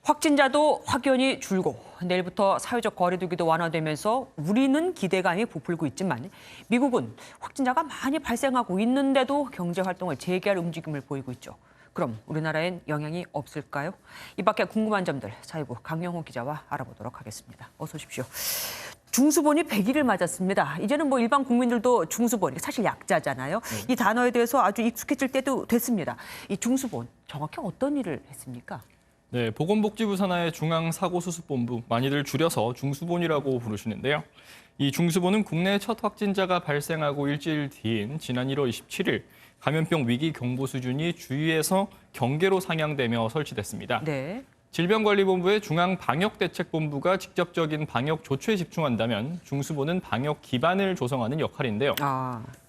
확진자도 확연히 줄고 내일부터 사회적 거리두기도 완화되면서 우리는 기대감이 부풀고 있지만 미국은 확진자가 많이 발생하고 있는데도 경제 활동을 재개할 움직임을 보이고 있죠. 그럼 우리나라엔 영향이 없을까요? 이 밖에 궁금한 점들 사회부 강영호 기자와 알아보도록 하겠습니다. 어서 오십시오. 중수본이 100일을 맞았습니다. 이제는 일반 국민들도 중수본, 사실 약자잖아요. 이 단어에 대해서 아주 익숙해질 때도 됐습니다. 이 중수본, 정확히 어떤 일을 했습니까? 네, 보건복지부 산하의 중앙사고수습본부, 많이들 줄여서 중수본이라고 부르시는데요. 이 중수본은 국내 첫 확진자가 발생하고 일주일 뒤인 지난 1월 27일 감염병 위기 경보 수준이 주의에서 경계로 상향되며 설치됐습니다. 네. 질병관리본부의 중앙방역대책본부가 직접적인 방역 조치에 집중한다면 중수본은 방역 기반을 조성하는 역할인데요.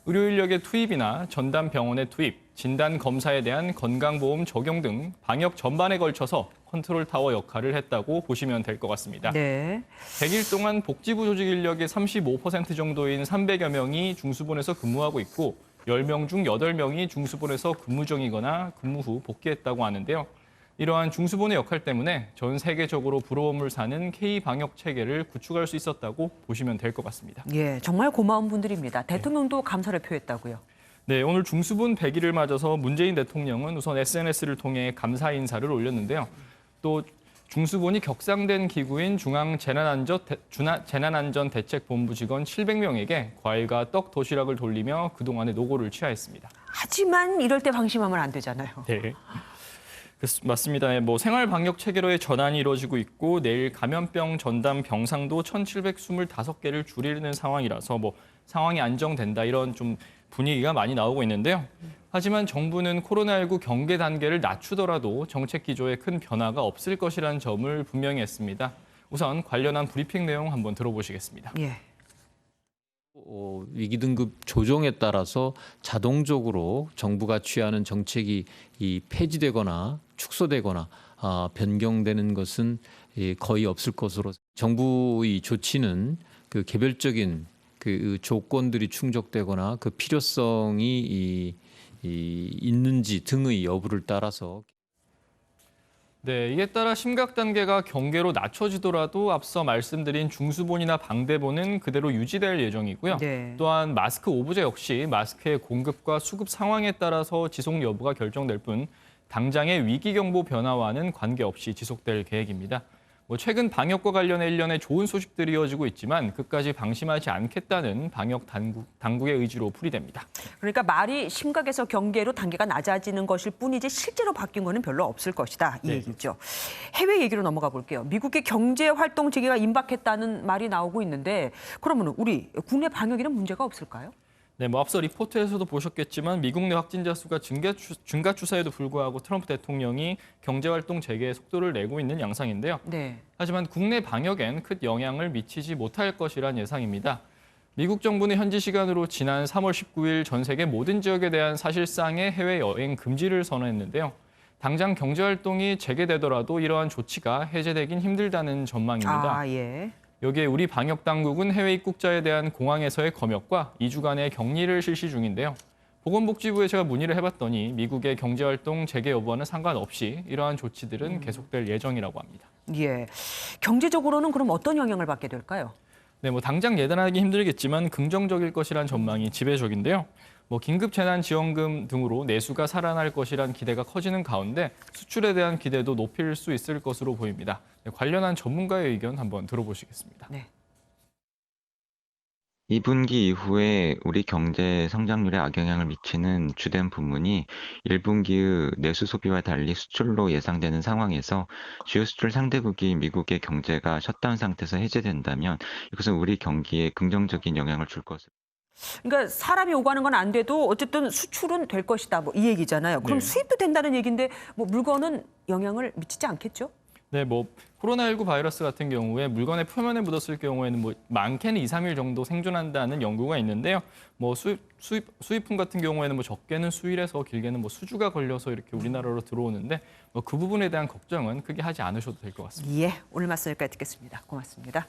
의료 인력의 투입이나 전담 병원의 투입, 진단 검사에 대한 건강보험 적용 등 방역 전반에 걸쳐서 컨트롤타워 역할을 했다고 보시면 될 것 같습니다. 네. 100일 동안 복지부 조직 인력의 35% 정도인 300여 명이 중수본에서 근무하고 있고 10명 중 8명이 중수본에서 근무 중이거나 근무 후 복귀했다고 하는데요. 이러한 중수본의 역할 때문에 전 세계적으로 부러움을 사는 K-방역 체계를 구축할 수 있었다고 보시면 될 것 같습니다. 예, 정말 고마운 분들입니다. 대통령도 감사를 표했다고요. 네, 오늘 중수본 100일을 맞아서 문재인 대통령은 우선 SNS를 통해 감사 인사를 올렸는데요. 또 중수본이 격상된 기구인 재난안전대책본부 직원 700명에게 과일과 떡, 도시락을 돌리며 그동안의 노고를 취하했습니다. 하지만 이럴 때 방심하면 안 되잖아요. 네. 맞습니다. 생활 방역 체계로의 전환이 이루어지고 있고 내일 감염병 전담 병상도 1,725개를 줄이는 상황이라서 상황이 안정된다 이런 좀 분위기가 많이 나오고 있는데요. 하지만 정부는 코로나19 경계 단계를 낮추더라도 정책 기조에 큰 변화가 없을 것이라는 점을 분명히 했습니다. 우선 관련한 브리핑 내용 한번 들어보시겠습니다. 예. 위기 등급 조정에 따라서 자동적으로 정부가 취하는 정책이 폐지되거나 축소되거나 변경되는 것은 거의 없을 것으로 정부의 조치는 그 개별적인 그 조건들이 충족되거나 그 필요성이 있는지 등의 여부를 따라서 네, 이에 따라 심각 단계가 경계로 낮춰지더라도 앞서 말씀드린 중수본이나 방대본은 그대로 유지될 예정이고요. 네. 또한 마스크 오브제 역시 마스크의 공급과 수급 상황에 따라서 지속 여부가 결정될 뿐 당장의 위기경보 변화와는 관계없이 지속될 계획입니다. 최근 방역과 관련해 일련의 좋은 소식들이 이어지고 있지만 끝까지 방심하지 않겠다는 방역 당국의 의지로 풀이됩니다. 그러니까 말이 심각해서 경계로 단계가 낮아지는 것일 뿐이지 실제로 바뀐 거는 별로 없을 것이다 이 얘기죠. 해외 얘기로 넘어가 볼게요. 미국의 경제 활동 재개가 임박했다는 말이 나오고 있는데 그러면 우리 국내 방역에는 문제가 없을까요? 네, 앞서 리포트에서도 보셨겠지만 미국 내 확진자 수가 증가 추세에도 불구하고 트럼프 대통령이 경제활동 재개에 속도를 내고 있는 양상인데요. 네. 하지만 국내 방역엔 큰 영향을 미치지 못할 것이란 예상입니다. 미국 정부는 현지 시간으로 지난 3월 19일 전 세계 모든 지역에 대한 사실상의 해외여행 금지를 선언했는데요. 당장 경제활동이 재개되더라도 이러한 조치가 해제되긴 힘들다는 전망입니다. 예. 여기에 우리 방역당국은 해외 입국자에 대한 공항에서의 검역과 2주간의 격리를 실시 중인데요. 보건복지부에 제가 문의를 해봤더니 미국의 경제활동 재개 여부와는 상관없이 이러한 조치들은 계속될 예정이라고 합니다. 예. 경제적으로는 그럼 어떤 영향을 받게 될까요? 네, 당장 예단하기 힘들겠지만 긍정적일 것이란 전망이 지배적인데요. 긴급재난지원금 등으로 내수가 살아날 것이란 기대가 커지는 가운데 수출에 대한 기대도 높일 수 있을 것으로 보입니다. 관련한 전문가의 의견 한번 들어보시겠습니다. 네. 2분기 이후에 우리 경제 성장률에 악영향을 미치는 주된 부문이 1분기의 내수 소비와 달리 수출로 예상되는 상황에서 주요 수출 상대국이 미국의 경제가 셧다운 상태에서 해제된다면 이것은 우리 경기에 긍정적인 영향을 줄 것으로. 그러니까 사람이 오가는 건 안 돼도 어쨌든 수출은 될 것이다 이 얘기잖아요. 그럼 수입도 된다는 얘기인데 물건은 영향을 미치지 않겠죠? 네, 코로나19 바이러스 같은 경우에 물건의 표면에 묻었을 경우에는 많게는 2, 3일 정도 생존한다는 연구가 있는데요. 수입품 같은 경우에는 적게는 수일에서 길게는 수주가 걸려서 이렇게 우리나라로 들어오는데 그 부분에 대한 걱정은 크게 하지 않으셔도 될 것 같습니다. 예, 오늘 말씀 여기까지 듣겠습니다. 고맙습니다.